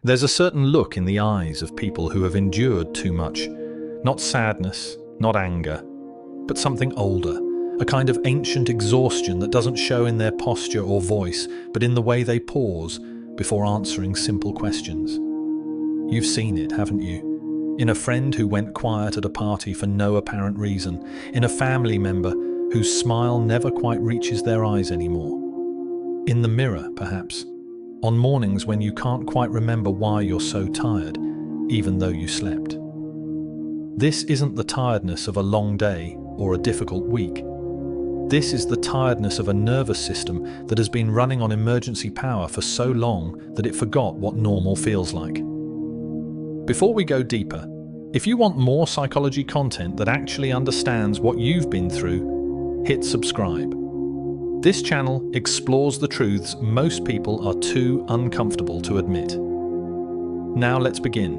There's a certain look in the eyes of people who have endured too much. Not sadness, not anger, but something older, a kind of ancient exhaustion that doesn't show in their posture or voice, but in the way they pause before answering simple questions. You've seen it, haven't you? In a friend who went quiet at a party for no apparent reason, in a family member whose smile never quite reaches their eyes anymore. In the mirror, perhaps, on mornings when you can't quite remember why you're so tired, even though you slept. This isn't the tiredness of a long day or a difficult week. This is the tiredness of a nervous system that has been running on emergency power for so long that it forgot what normal feels like. Before we go deeper, if you want more psychology content that actually understands what you've been through, hit subscribe. This channel explores the truths most people are too uncomfortable to admit. Now let's begin.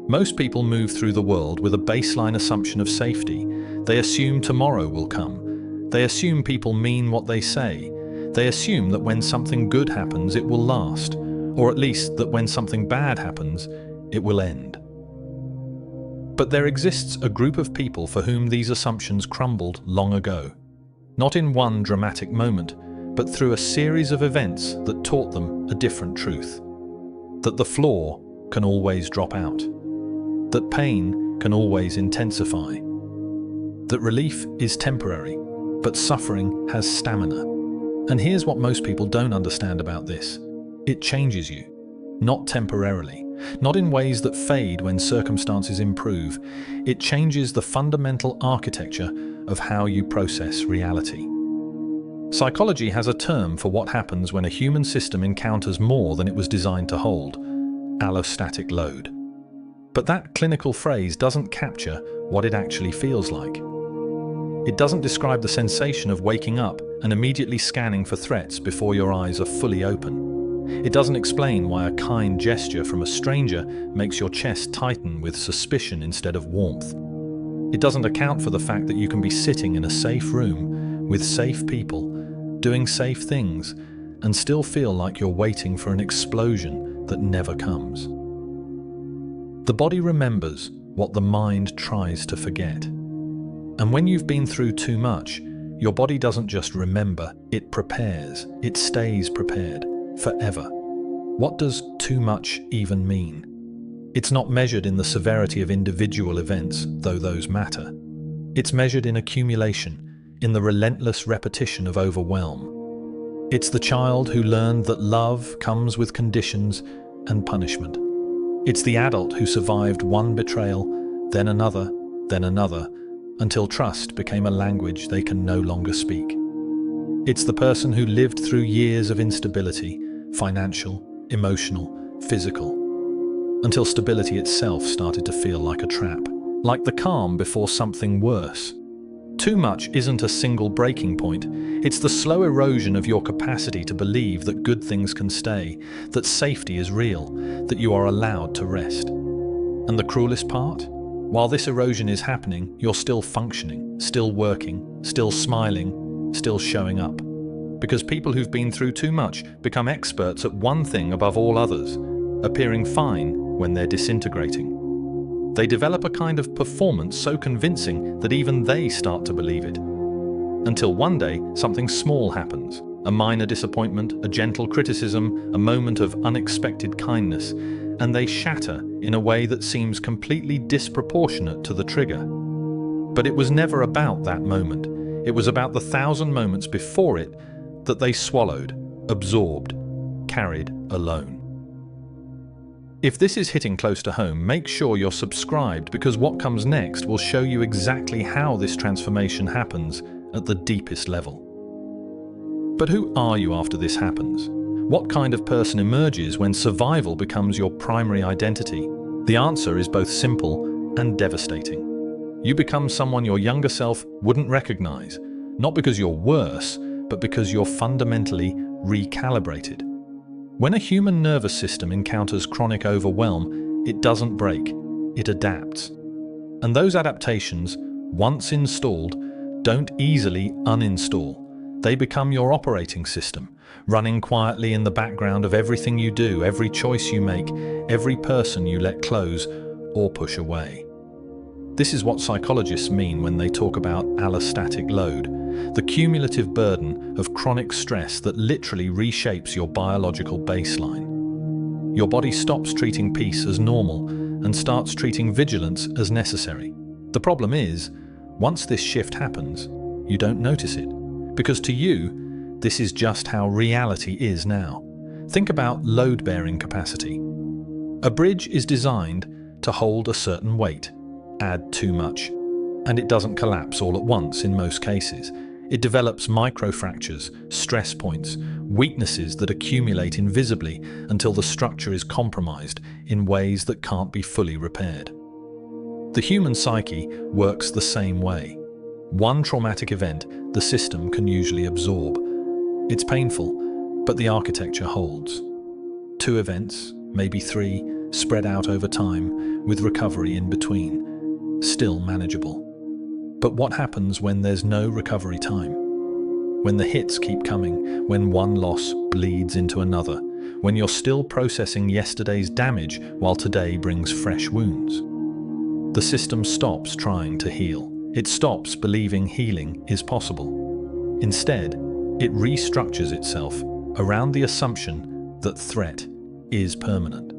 Most people move through the world with a baseline assumption of safety. They assume tomorrow will come. They assume people mean what they say. They assume that when something good happens, it will last, or at least that when something bad happens, it will end. But there exists a group of people for whom these assumptions crumbled long ago. Not in one dramatic moment, but through a series of events that taught them a different truth. That the floor can always drop out. That pain can always intensify. That relief is temporary, but suffering has stamina. And here's what most people don't understand about this. It changes you, not temporarily, not in ways that fade when circumstances improve. It changes the fundamental architecture of how you process reality. Psychology has a term for what happens when a human system encounters more than it was designed to hold: allostatic load. But that clinical phrase doesn't capture what it actually feels like. It doesn't describe the sensation of waking up and immediately scanning for threats before your eyes are fully open. It doesn't explain why a kind gesture from a stranger makes your chest tighten with suspicion instead of warmth. It doesn't account for the fact that you can be sitting in a safe room with safe people, doing safe things, and still feel like you're waiting for an explosion that never comes. The body remembers what the mind tries to forget. And when you've been through too much, your body doesn't just remember, it prepares. It stays prepared, forever. What does too much even mean? It's not measured in the severity of individual events, though those matter. It's measured in accumulation, in the relentless repetition of overwhelm. It's the child who learned that love comes with conditions and punishment. It's the adult who survived one betrayal, then another, until trust became a language they can no longer speak. It's the person who lived through years of instability, financial, emotional, physical, until stability itself started to feel like a trap, like the calm before something worse. Too much isn't a single breaking point. It's the slow erosion of your capacity to believe that good things can stay, that safety is real, that you are allowed to rest. And the cruelest part? While this erosion is happening, you're still functioning, still working, still smiling, still showing up. Because people who've been through too much become experts at one thing above all others: appearing fine when they're disintegrating. They develop a kind of performance so convincing that even they start to believe it. Until one day, something small happens. A minor disappointment, a gentle criticism, a moment of unexpected kindness, and they shatter in a way that seems completely disproportionate to the trigger. But it was never about that moment. It was about the 1,000 moments before it that they swallowed, absorbed, carried alone. If this is hitting close to home, make sure you're subscribed, because what comes next will show you exactly how this transformation happens at the deepest level. But who are you after this happens? What kind of person emerges when survival becomes your primary identity? The answer is both simple and devastating. You become someone your younger self wouldn't recognize, not because you're worse, but because you're fundamentally recalibrated. When a human nervous system encounters chronic overwhelm, it doesn't break, it adapts. And those adaptations, once installed, don't easily uninstall. They become your operating system, running quietly in the background of everything you do, every choice you make, every person you let close or push away. This is what psychologists mean when they talk about allostatic load, the cumulative burden of chronic stress that literally reshapes your biological baseline. Your body stops treating peace as normal and starts treating vigilance as necessary. The problem is, once this shift happens, you don't notice it, because to you, this is just how reality is now. Think about load-bearing capacity. A bridge is designed to hold a certain weight. Add too much, and it doesn't collapse all at once in most cases. It develops microfractures, stress points, weaknesses that accumulate invisibly until the structure is compromised in ways that can't be fully repaired. The human psyche works the same way. One traumatic event the system can usually absorb. It's painful, but the architecture holds. 2 events, maybe 3, spread out over time, with recovery in between. Still manageable. But what happens when there's no recovery time? When the hits keep coming, when one loss bleeds into another, when you're still processing yesterday's damage while today brings fresh wounds. The system stops trying to heal. It stops believing healing is possible. Instead, it restructures itself around the assumption that threat is permanent,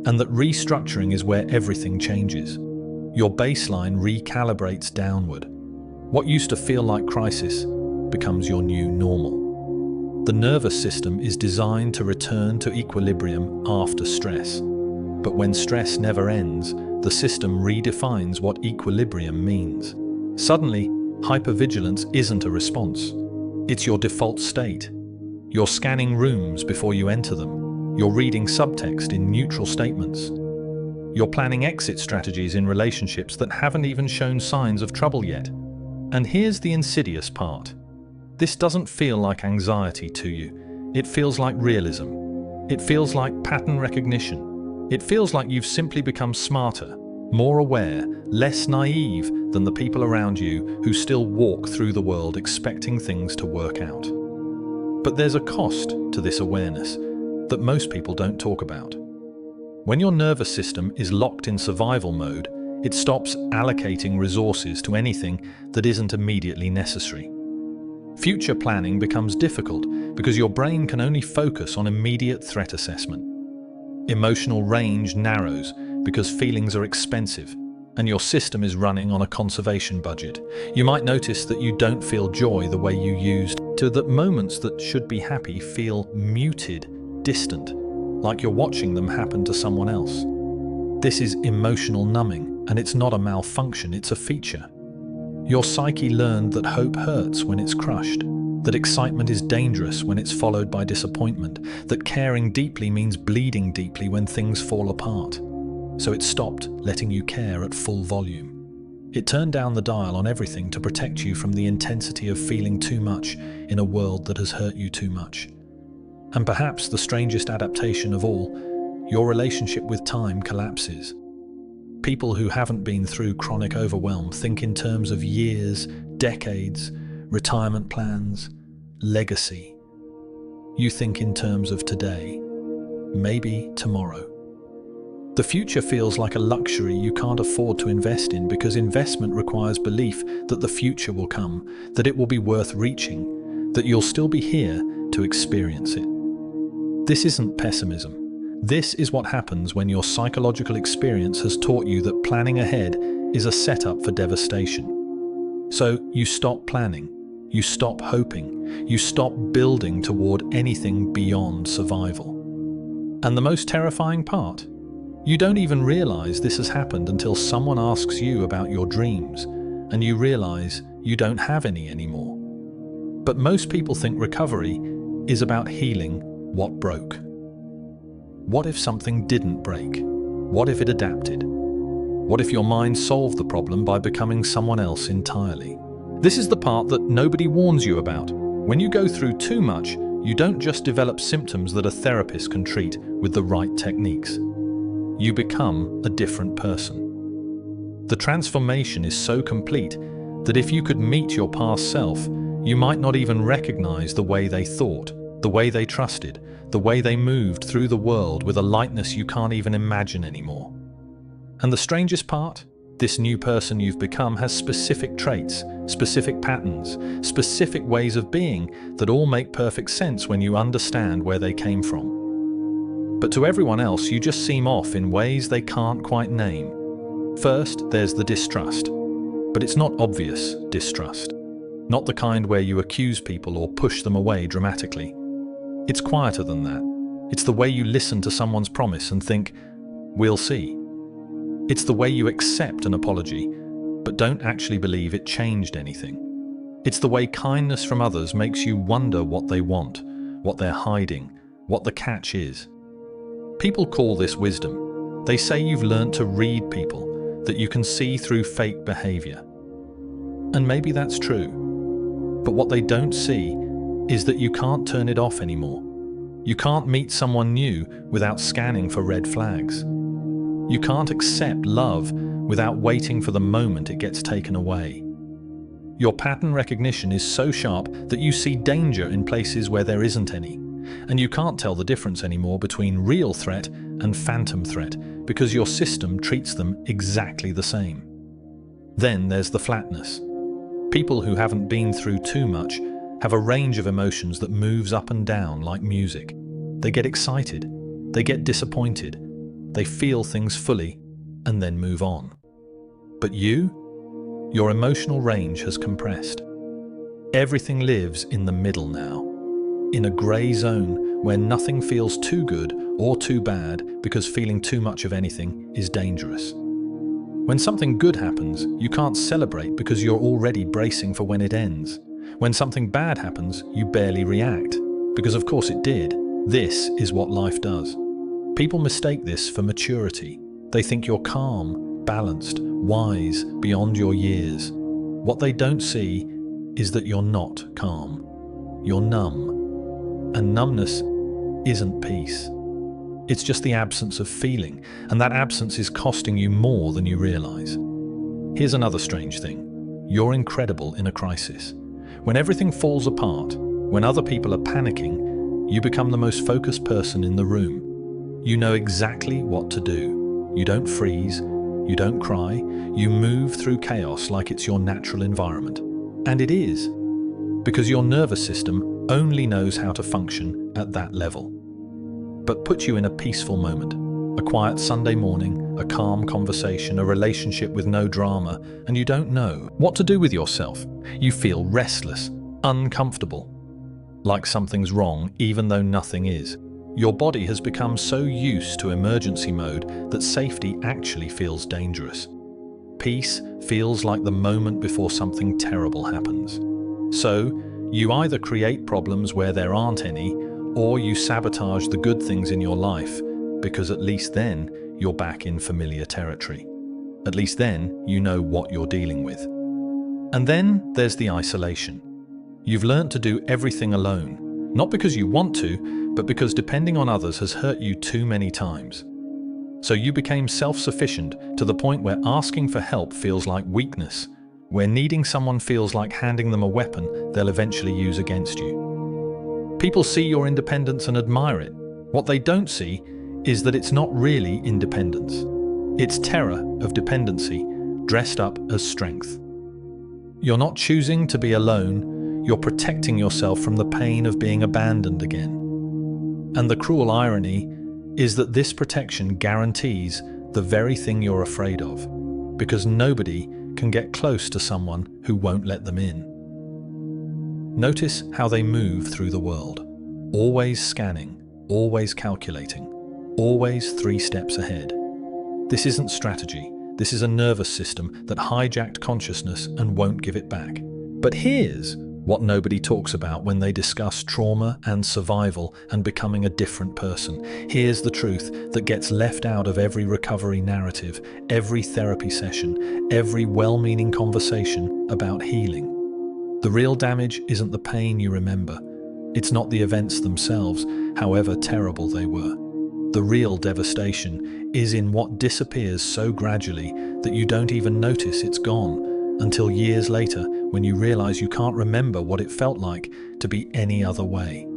and that restructuring is where everything changes. Your baseline recalibrates downward. What used to feel like crisis becomes your new normal. The nervous system is designed to return to equilibrium after stress. But when stress never ends, the system redefines what equilibrium means. Suddenly, hypervigilance isn't a response. It's your default state. You're scanning rooms before you enter them. You're reading subtext in neutral statements. You're planning exit strategies in relationships that haven't even shown signs of trouble yet. And here's the insidious part. This doesn't feel like anxiety to you. It feels like realism. It feels like pattern recognition. It feels like you've simply become smarter, more aware, less naive than the people around you who still walk through the world expecting things to work out. But there's a cost to this awareness that most people don't talk about. When your nervous system is locked in survival mode, it stops allocating resources to anything that isn't immediately necessary. Future planning becomes difficult because your brain can only focus on immediate threat assessment. Emotional range narrows because feelings are expensive, and your system is running on a conservation budget. You might notice that you don't feel joy the way you used to, that moments that should be happy feel muted, distant, like you're watching them happen to someone else. This is emotional numbing, and it's not a malfunction, it's a feature. Your psyche learned that hope hurts when it's crushed, that excitement is dangerous when it's followed by disappointment, that caring deeply means bleeding deeply when things fall apart. So it stopped letting you care at full volume. It turned down the dial on everything to protect you from the intensity of feeling too much in a world that has hurt you too much. And perhaps the strangest adaptation of all, your relationship with time collapses. People who haven't been through chronic overwhelm think in terms of years, decades, retirement plans, legacy. You think in terms of today, maybe tomorrow. The future feels like a luxury you can't afford to invest in because investment requires belief that the future will come, that it will be worth reaching, that you'll still be here to experience it. This isn't pessimism. This is what happens when your psychological experience has taught you that planning ahead is a setup for devastation. So you stop planning, you stop hoping, you stop building toward anything beyond survival. And the most terrifying part? You don't even realize this has happened until someone asks you about your dreams, and you realize you don't have any anymore. But most people think recovery is about healing what broke. What if something didn't break? What if it adapted? What if your mind solved the problem by becoming someone else entirely? This is the part that nobody warns you about. When you go through too much, you don't just develop symptoms that a therapist can treat with the right techniques. You become a different person. The transformation is so complete that if you could meet your past self, you might not even recognize the way they thought, The way they trusted, the way they moved through the world with a lightness you can't even imagine anymore. And the strangest part? This new person you've become has specific traits, specific patterns, specific ways of being that all make perfect sense when you understand where they came from. But to everyone else, you just seem off in ways they can't quite name. First, there's the distrust. But it's not obvious distrust. Not the kind where you accuse people or push them away dramatically. It's quieter than that. It's the way you listen to someone's promise and think, "We'll see." It's the way you accept an apology, but don't actually believe it changed anything. It's the way kindness from others makes you wonder what they want, what they're hiding, what the catch is. People call this wisdom. They say you've learned to read people, that you can see through fake behavior. And maybe that's true. But what they don't see is that you can't turn it off anymore. You can't meet someone new without scanning for red flags. You can't accept love without waiting for the moment it gets taken away. Your pattern recognition is so sharp that you see danger in places where there isn't any, and you can't tell the difference anymore between real threat and phantom threat because your system treats them exactly the same. Then there's the flatness. People who haven't been through too much have a range of emotions that moves up and down like music. They get excited, they get disappointed, they feel things fully, and then move on. But your emotional range has compressed. Everything lives in the middle now, in a grey zone where nothing feels too good or too bad because feeling too much of anything is dangerous. When something good happens, you can't celebrate because you're already bracing for when it ends. When something bad happens, you barely react, because of course it did. This is what life does. People mistake this for maturity. They think you're calm, balanced, wise, beyond your years. What they don't see is that you're not calm. You're numb. And numbness isn't peace. It's just the absence of feeling, and that absence is costing you more than you realize. Here's another strange thing. You're incredible in a crisis. When everything falls apart, when other people are panicking, you become the most focused person in the room. You know exactly what to do. You don't freeze, you don't cry, you move through chaos like it's your natural environment. And it is, because your nervous system only knows how to function at that level. But put you in a peaceful moment, a quiet Sunday morning, a calm conversation, a relationship with no drama, and you don't know what to do with yourself. You feel restless, uncomfortable, like something's wrong even though nothing is. Your body has become so used to emergency mode that safety actually feels dangerous. Peace feels like the moment before something terrible happens. So, you either create problems where there aren't any, or you sabotage the good things in your life, because at least then you're back in familiar territory. At least then you know what you're dealing with. And then there's the isolation. You've learned to do everything alone, not because you want to, but because depending on others has hurt you too many times. So you became self-sufficient to the point where asking for help feels like weakness, where needing someone feels like handing them a weapon they'll eventually use against you. People see your independence and admire it. What they don't see is that it's not really independence. It's terror of dependency dressed up as strength. You're not choosing to be alone, you're protecting yourself from the pain of being abandoned again. And the cruel irony is that this protection guarantees the very thing you're afraid of, because nobody can get close to someone who won't let them in. Notice how they move through the world, always scanning, always calculating, always 3 steps ahead. This isn't strategy, this is a nervous system that hijacked consciousness and won't give it back. But here's what nobody talks about when they discuss trauma and survival and becoming a different person. Here's the truth that gets left out of every recovery narrative, every therapy session, every well-meaning conversation about healing. The real damage isn't the pain you remember. It's not the events themselves, however terrible they were. The real devastation is in what disappears so gradually that you don't even notice it's gone, until years later when you realize you can't remember what it felt like to be any other way.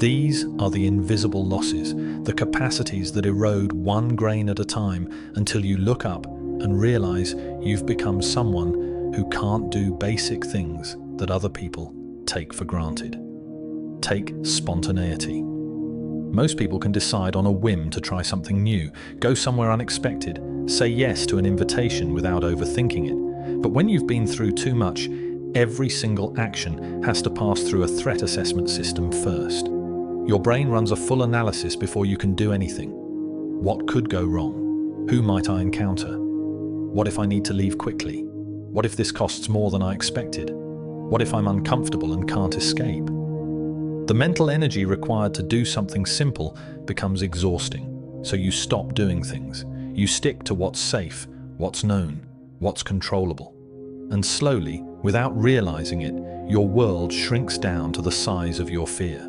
These are the invisible losses, the capacities that erode one grain at a time until you look up and realize you've become someone who can't do basic things that other people take for granted. Take spontaneity. Most people can decide on a whim to try something new, go somewhere unexpected, say yes to an invitation without overthinking it. But when you've been through too much, every single action has to pass through a threat assessment system first. Your brain runs a full analysis before you can do anything. What could go wrong? Who might I encounter? What if I need to leave quickly? What if this costs more than I expected? What if I'm uncomfortable and can't escape? The mental energy required to do something simple becomes exhausting, so you stop doing things. You stick to what's safe, what's known, what's controllable. And slowly, without realizing it, your world shrinks down to the size of your fear.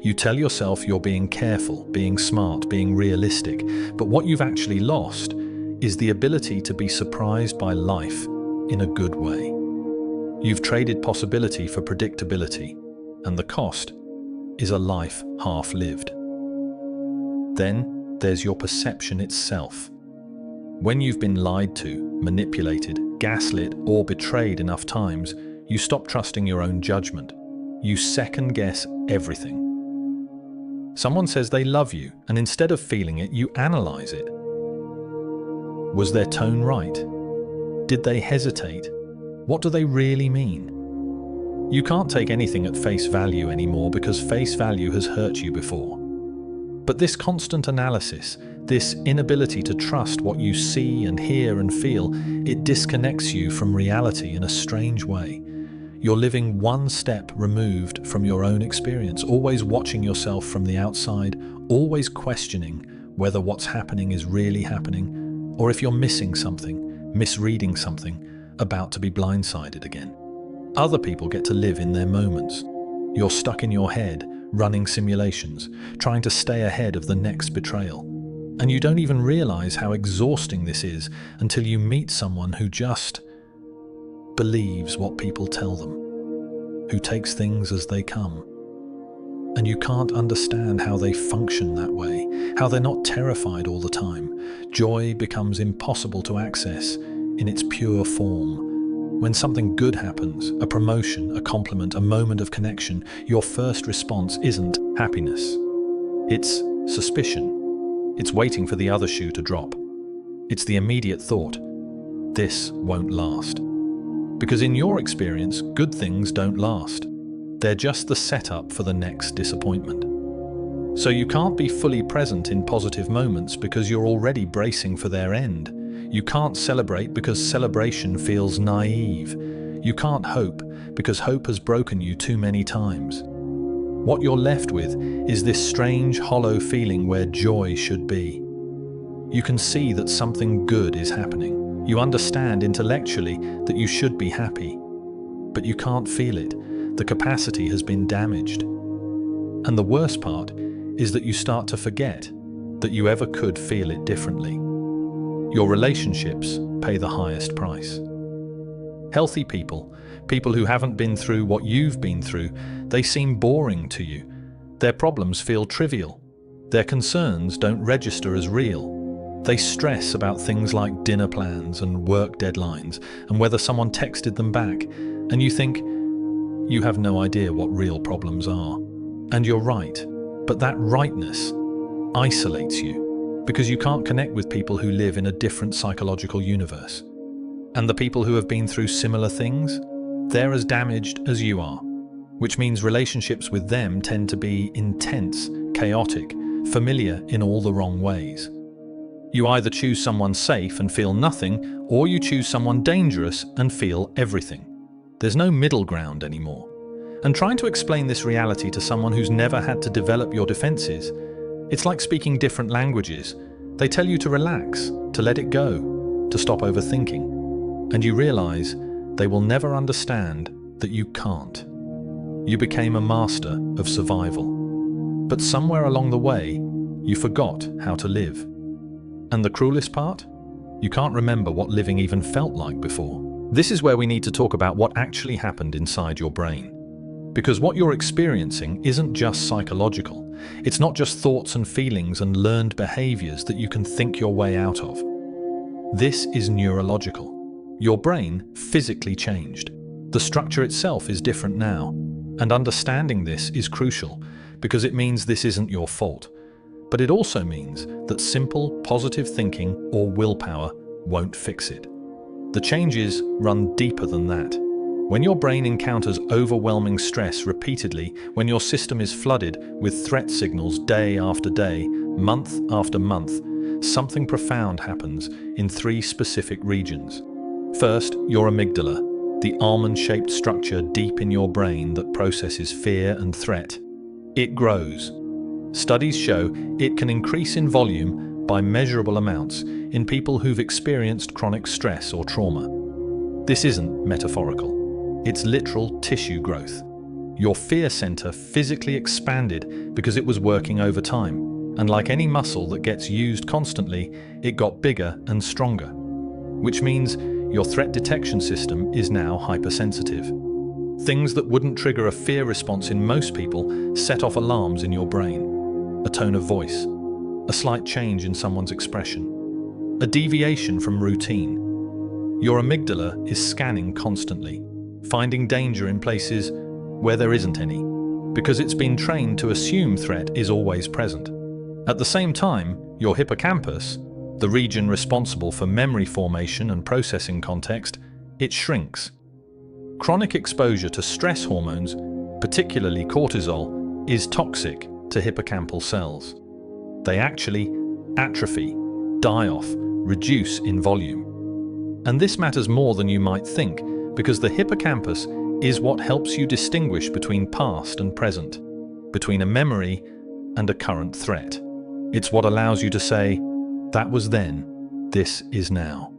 You tell yourself you're being careful, being smart, being realistic, but what you've actually lost is the ability to be surprised by life in a good way. You've traded possibility for predictability, and the cost is a life half-lived. Then there's your perception itself. When you've been lied to, manipulated, gaslit, or betrayed enough times, you stop trusting your own judgment. You second-guess everything. Someone says they love you, and instead of feeling it, you analyze it. Was their tone right? Did they hesitate? What do they really mean? You can't take anything at face value anymore because face value has hurt you before. But this constant analysis, this inability to trust what you see and hear and feel, it disconnects you from reality in a strange way. You're living one step removed from your own experience, always watching yourself from the outside, always questioning whether what's happening is really happening, or if you're missing something, misreading something, about to be blindsided again. Other people get to live in their moments. You're stuck in your head, running simulations, trying to stay ahead of the next betrayal. And you don't even realize how exhausting this is until you meet someone who just believes what people tell them, who takes things as they come. And you can't understand how they function that way, how they're not terrified all the time. Joy becomes impossible to access in its pure form. When something good happens, a promotion, a compliment, a moment of connection, your first response isn't happiness. It's suspicion. It's waiting for the other shoe to drop. It's the immediate thought, this won't last. Because in your experience, good things don't last. They're just the setup for the next disappointment. So you can't be fully present in positive moments because you're already bracing for their end. You can't celebrate because celebration feels naive. You can't hope because hope has broken you too many times. What you're left with is this strange, hollow feeling where joy should be. You can see that something good is happening. You understand intellectually that you should be happy, but you can't feel it. The capacity has been damaged. And the worst part is that you start to forget that you ever could feel it differently. Your relationships pay the highest price. Healthy people, people who haven't been through what you've been through, they seem boring to you. Their problems feel trivial. Their concerns don't register as real. They stress about things like dinner plans and work deadlines and whether someone texted them back, and you think, you have no idea what real problems are. And you're right, but that rightness isolates you because you can't connect with people who live in a different psychological universe. And the people who have been through similar things, they're as damaged as you are, which means relationships with them tend to be intense, chaotic, familiar in all the wrong ways. You either choose someone safe and feel nothing, or you choose someone dangerous and feel everything. There's no middle ground anymore. And trying to explain this reality to someone who's never had to develop your defenses, it's like speaking different languages. They tell you to relax, to let it go, to stop overthinking. And you realize they will never understand that you can't. You became a master of survival. But somewhere along the way, you forgot how to live. And the cruelest part? You can't remember what living even felt like before. This is where we need to talk about what actually happened inside your brain. Because what you're experiencing isn't just psychological. It's not just thoughts and feelings and learned behaviors that you can think your way out of. This is neurological. Your brain physically changed. The structure itself is different now. And understanding this is crucial because it means this isn't your fault. But it also means that simple, positive thinking or willpower won't fix it. The changes run deeper than that. When your brain encounters overwhelming stress repeatedly, when your system is flooded with threat signals day after day, month after month, something profound happens in 3 specific regions. First, your amygdala, the almond-shaped structure deep in your brain that processes fear and threat. It grows. Studies show it can increase in volume by measurable amounts in people who've experienced chronic stress or trauma. This isn't metaphorical. It's literal tissue growth. Your fear center physically expanded because it was working over time. And like any muscle that gets used constantly, it got bigger and stronger. Which means your threat detection system is now hypersensitive. Things that wouldn't trigger a fear response in most people set off alarms in your brain. A tone of voice, a slight change in someone's expression, a deviation from routine. Your amygdala is scanning constantly, finding danger in places where there isn't any, because it's been trained to assume threat is always present. At the same time, your hippocampus, the region responsible for memory formation and processing context, it shrinks. Chronic exposure to stress hormones, particularly cortisol, is toxic to hippocampal cells. They actually atrophy, die off, reduce in volume. And this matters more than you might think, because the hippocampus is what helps you distinguish between past and present, between a memory and a current threat. It's what allows you to say, that was then, this is now.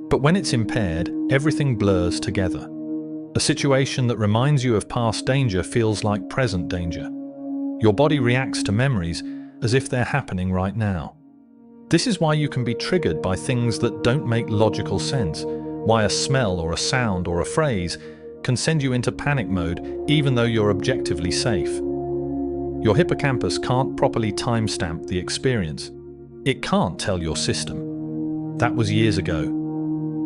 But when it's impaired, everything blurs together. A situation that reminds you of past danger feels like present danger. Your body reacts to memories as if they're happening right now. This is why you can be triggered by things that don't make logical sense, why a smell or a sound or a phrase can send you into panic mode even though you're objectively safe. Your hippocampus can't properly timestamp the experience. It can't tell your system, that was years ago,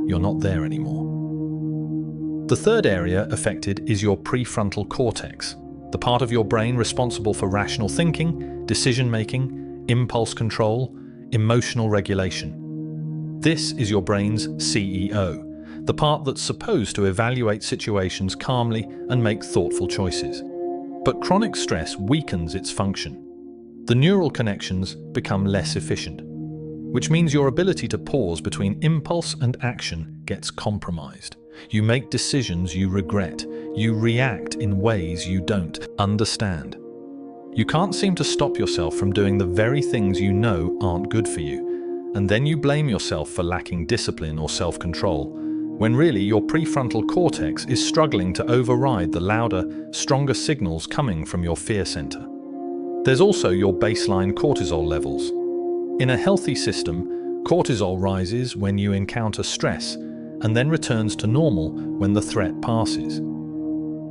you're not there anymore. The third area affected is your prefrontal cortex, the part of your brain responsible for rational thinking, decision-making, impulse control, emotional regulation. This is your brain's CEO, the part that's supposed to evaluate situations calmly and make thoughtful choices. But chronic stress weakens its function. The neural connections become less efficient, which means your ability to pause between impulse and action gets compromised. You make decisions you regret. You react in ways you don't understand. You can't seem to stop yourself from doing the very things you know aren't good for you, and then you blame yourself for lacking discipline or self-control, when really your prefrontal cortex is struggling to override the louder, stronger signals coming from your fear center. There's also your baseline cortisol levels. In a healthy system, cortisol rises when you encounter stress and then returns to normal when the threat passes.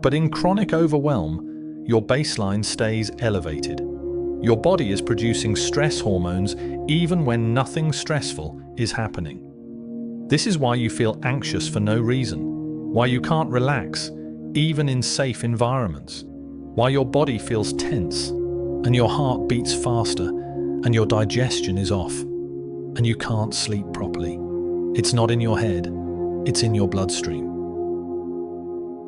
But in chronic overwhelm, your baseline stays elevated. Your body is producing stress hormones even when nothing stressful is happening. This is why you feel anxious for no reason, why you can't relax, even in safe environments, why your body feels tense, and your heart beats faster, and your digestion is off, and you can't sleep properly. It's not in your head, it's in your bloodstream.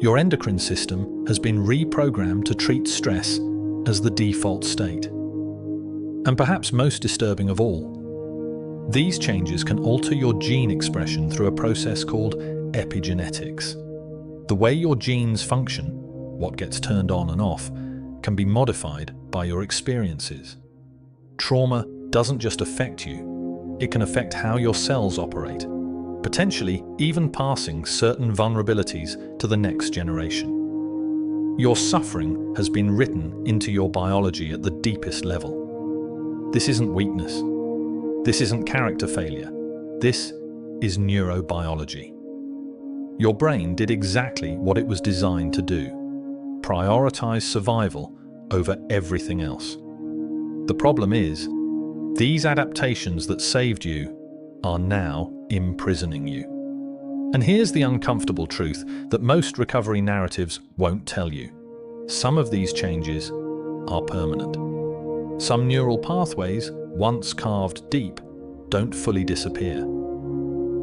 Your endocrine system has been reprogrammed to treat stress as the default state. And perhaps most disturbing of all, these changes can alter your gene expression through a process called epigenetics. The way your genes function, what gets turned on and off, can be modified by your experiences. Trauma doesn't just affect you, it can affect how your cells operate, potentially even passing certain vulnerabilities to the next generation. Your suffering has been written into your biology at the deepest level. This isn't weakness. This isn't character failure. This is neurobiology. Your brain did exactly what it was designed to do. prioritize survival over everything else. The problem is, these adaptations that saved you are now imprisoning you. And here's the uncomfortable truth that most recovery narratives won't tell you. Some of these changes are permanent. Some neural pathways, once carved deep, don't fully disappear.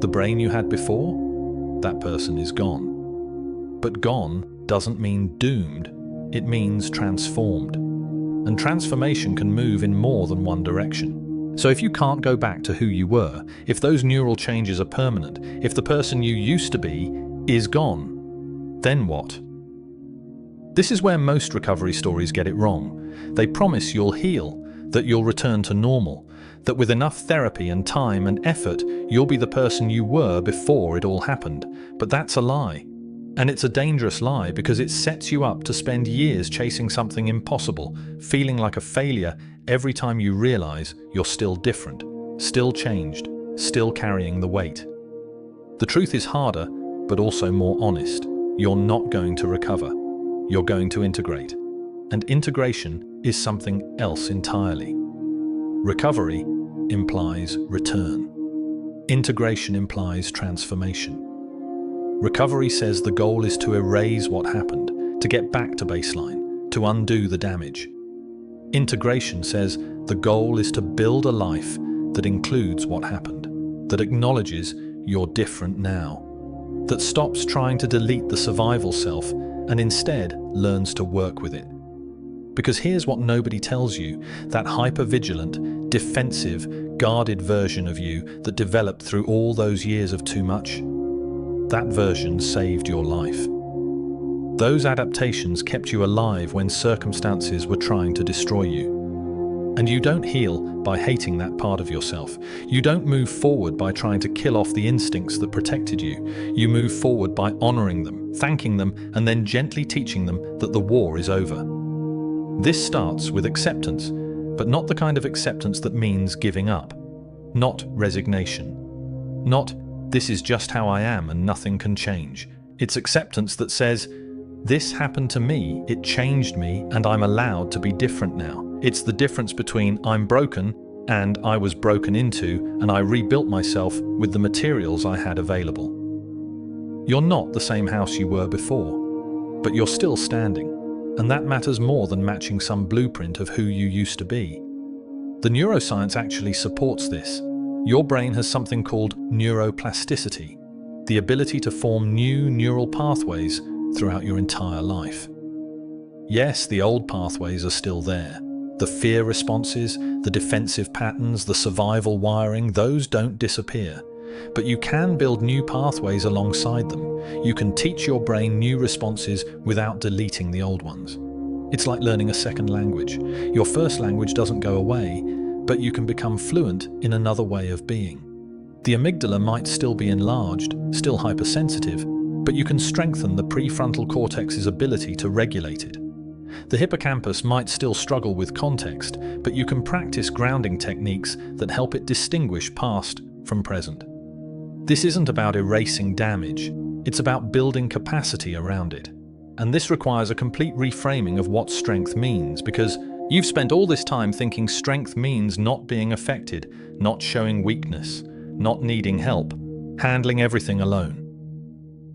The brain you had before, that person is gone. But gone doesn't mean doomed, it means transformed. And transformation can move in more than one direction. So if you can't go back to who you were, if those neural changes are permanent, if the person you used to be is gone, then what? This is where most recovery stories get it wrong. They promise you'll heal, that you'll return to normal, that with enough therapy and time and effort, you'll be the person you were before it all happened. But that's a lie. And it's a dangerous lie because it sets you up to spend years chasing something impossible, feeling like a failure every time you realize you're still different, still changed, still carrying the weight. The truth is harder, but also more honest. You're not going to recover. You're going to integrate. And integration is something else entirely. Recovery implies return. Integration implies transformation. Recovery says the goal is to erase what happened, to get back to baseline, to undo the damage. Integration says the goal is to build a life that includes what happened, that acknowledges you're different now, that stops trying to delete the survival self and instead learns to work with it. Because here's what nobody tells you, that hyper-vigilant, defensive, guarded version of you that developed through all those years of too much, that version saved your life. Those adaptations kept you alive when circumstances were trying to destroy you. And you don't heal by hating that part of yourself. You don't move forward by trying to kill off the instincts that protected you. You move forward by honoring them, thanking them, and then gently teaching them that the war is over. This starts with acceptance, but not the kind of acceptance that means giving up. Not resignation. Not, this is just how I am and nothing can change. It's acceptance that says, this happened to me, it changed me, and I'm allowed to be different now. It's the difference between I'm broken and I was broken into and I rebuilt myself with the materials I had available. You're not the same house you were before, but you're still standing, and that matters more than matching some blueprint of who you used to be. The neuroscience actually supports this. Your brain has something called neuroplasticity, the ability to form new neural pathways throughout your entire life. Yes, the old pathways are still there. The fear responses, the defensive patterns, the survival wiring, those don't disappear. But you can build new pathways alongside them. You can teach your brain new responses without deleting the old ones. It's like learning a second language. Your first language doesn't go away, but you can become fluent in another way of being. The amygdala might still be enlarged, still hypersensitive, but you can strengthen the prefrontal cortex's ability to regulate it. The hippocampus might still struggle with context, but you can practice grounding techniques that help it distinguish past from present. This isn't about erasing damage, it's about building capacity around it. And this requires a complete reframing of what strength means, because you've spent all this time thinking strength means not being affected, not showing weakness, not needing help, handling everything alone.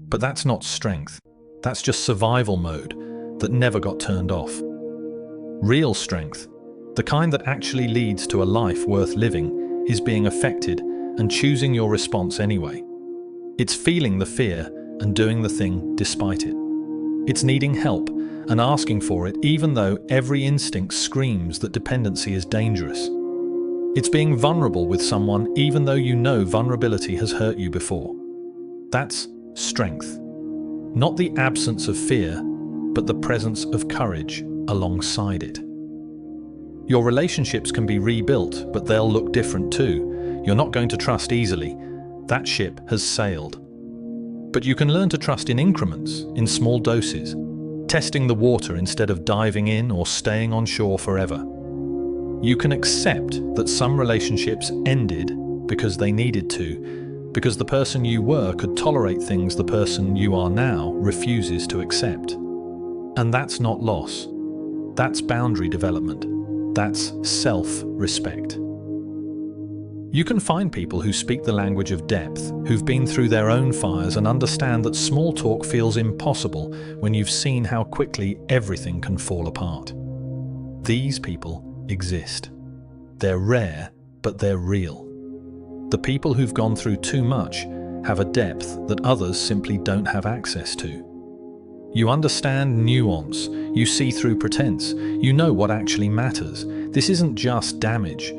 But that's not strength. That's just survival mode that never got turned off. Real strength, the kind that actually leads to a life worth living, is being affected and choosing your response anyway. It's feeling the fear and doing the thing despite it. It's needing help and asking for it even though every instinct screams that dependency is dangerous. It's being vulnerable with someone even though you know vulnerability has hurt you before. That's strength. Not the absence of fear, but the presence of courage alongside it. Your relationships can be rebuilt, but they'll look different too. You're not going to trust easily. That ship has sailed. But you can learn to trust in increments, in small doses, testing the water instead of diving in or staying on shore forever. You can accept that some relationships ended because they needed to, because the person you were could tolerate things the person you are now refuses to accept. And that's not loss. That's boundary development. That's self-respect. You can find people who speak the language of depth, who've been through their own fires and understand that small talk feels impossible when you've seen how quickly everything can fall apart. These people exist. They're rare, but they're real. The people who've gone through too much have a depth that others simply don't have access to. You understand nuance, you see through pretense, you know what actually matters. This isn't just damage.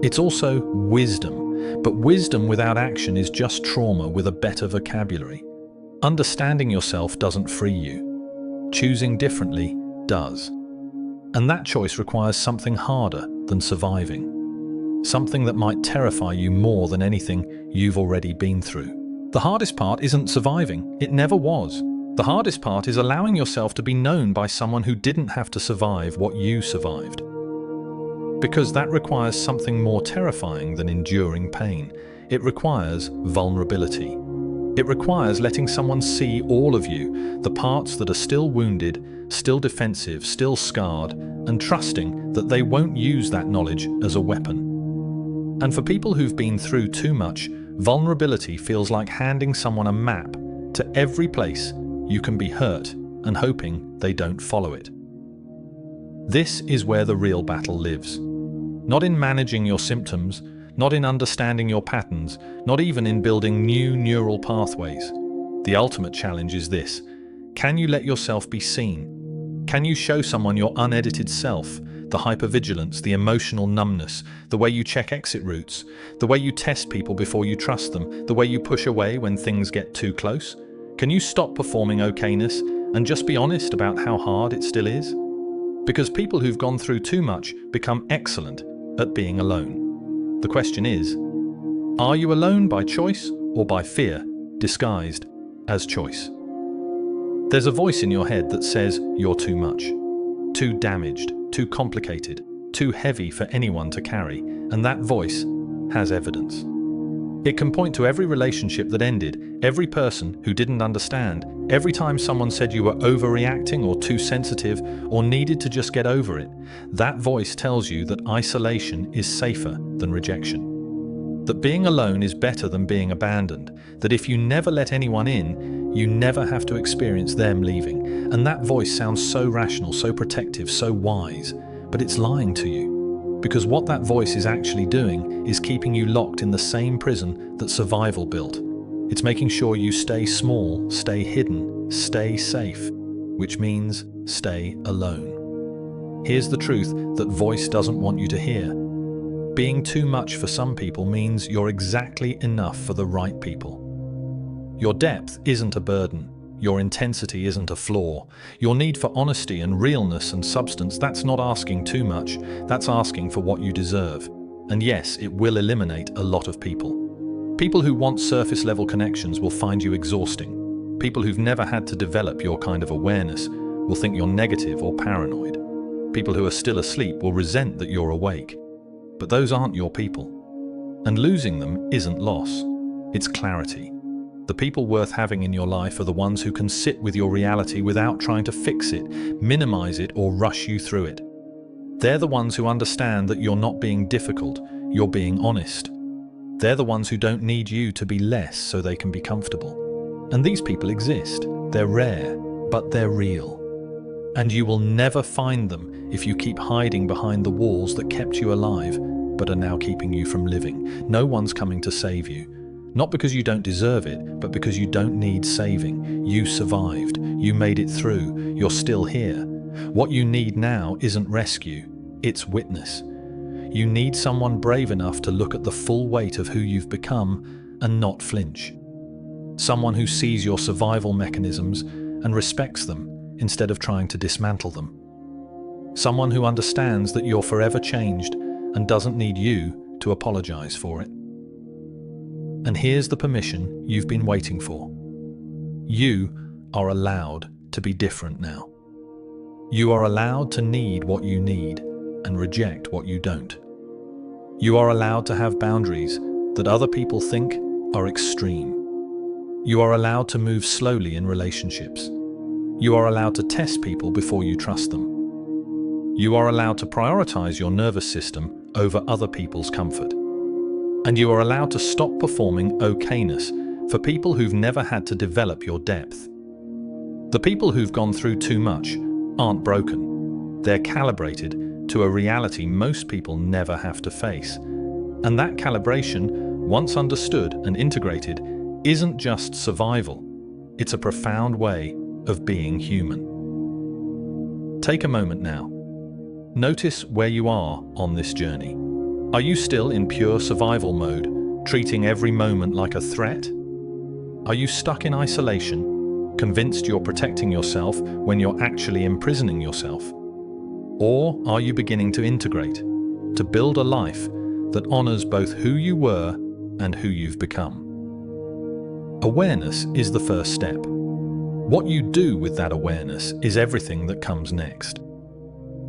It's also wisdom, but wisdom without action is just trauma with a better vocabulary. Understanding yourself doesn't free you. Choosing differently does. And that choice requires something harder than surviving. Something that might terrify you more than anything you've already been through. The hardest part isn't surviving. It never was. The hardest part is allowing yourself to be known by someone who didn't have to survive what you survived. Because that requires something more terrifying than enduring pain. It requires vulnerability. It requires letting someone see all of you, the parts that are still wounded, still defensive, still scarred, and trusting that they won't use that knowledge as a weapon. And for people who've been through too much, vulnerability feels like handing someone a map to every place you can be hurt and hoping they don't follow it. This is where the real battle lives. Not in managing your symptoms, not in understanding your patterns, not even in building new neural pathways. The ultimate challenge is this: can you let yourself be seen? Can you show someone your unedited self, the hypervigilance, the emotional numbness, the way you check exit routes, the way you test people before you trust them, the way you push away when things get too close? Can you stop performing okayness and just be honest about how hard it still is? Because people who've gone through too much become excellent at being alone. The question is, are you alone by choice or by fear, disguised as choice? There's a voice in your head that says you're too much, too damaged, too complicated, too heavy for anyone to carry, and that voice has evidence. It can point to every relationship that ended, every person who didn't understand, every time someone said you were overreacting or too sensitive or needed to just get over it. That voice tells you that isolation is safer than rejection. That being alone is better than being abandoned. That if you never let anyone in, you never have to experience them leaving. And that voice sounds so rational, so protective, so wise, but it's lying to you. Because what that voice is actually doing is keeping you locked in the same prison that survival built. It's making sure you stay small, stay hidden, stay safe, which means stay alone. Here's the truth that voice doesn't want you to hear. Being too much for some people means you're exactly enough for the right people. Your depth isn't a burden. Your intensity isn't a flaw. Your need for honesty and realness and substance, that's not asking too much. That's asking for what you deserve. And yes, it will eliminate a lot of people. People who want surface-level connections will find you exhausting. People who've never had to develop your kind of awareness will think you're negative or paranoid. People who are still asleep will resent that you're awake. But those aren't your people. And losing them isn't loss. It's clarity. The people worth having in your life are the ones who can sit with your reality without trying to fix it, minimize it, or rush you through it. They're the ones who understand that you're not being difficult, you're being honest. They're the ones who don't need you to be less so they can be comfortable. And these people exist. They're rare, but they're real. And you will never find them if you keep hiding behind the walls that kept you alive, but are now keeping you from living. No one's coming to save you. Not because you don't deserve it, but because you don't need saving. You survived. You made it through. You're still here. What you need now isn't rescue, it's witness. You need someone brave enough to look at the full weight of who you've become and not flinch. Someone who sees your survival mechanisms and respects them instead of trying to dismantle them. Someone who understands that you're forever changed and doesn't need you to apologize for it. And here's the permission you've been waiting for. You are allowed to be different now. You are allowed to need what you need and reject what you don't. You are allowed to have boundaries that other people think are extreme. You are allowed to move slowly in relationships. You are allowed to test people before you trust them. You are allowed to prioritize your nervous system over other people's comfort. And you are allowed to stop performing okayness for people who've never had to develop your depth. The people who've gone through too much aren't broken. They're calibrated to a reality most people never have to face. And that calibration, once understood and integrated, isn't just survival. It's a profound way of being human. Take a moment now. Notice where you are on this journey. Are you still in pure survival mode, treating every moment like a threat? Are you stuck in isolation, convinced you're protecting yourself when you're actually imprisoning yourself? Or are you beginning to integrate, to build a life that honors both who you were and who you've become? Awareness is the first step. What you do with that awareness is everything that comes next.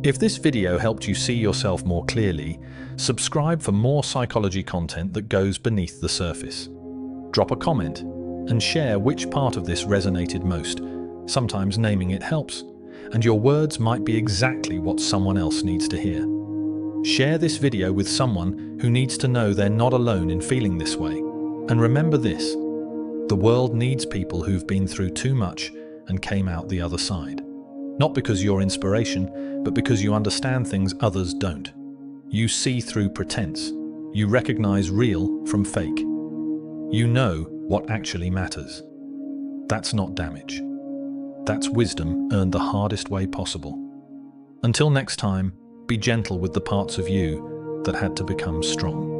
If this video helped you see yourself more clearly, subscribe for more psychology content that goes beneath the surface. Drop a comment and share which part of this resonated most. Sometimes naming it helps, and your words might be exactly what someone else needs to hear. Share this video with someone who needs to know they're not alone in feeling this way. And remember this, the world needs people who've been through too much and came out the other side. Not because you're inspiration, but because you understand things others don't. You see through pretense. You recognize real from fake. You know what actually matters. That's not damage. That's wisdom earned the hardest way possible. Until next time, be gentle with the parts of you that had to become strong.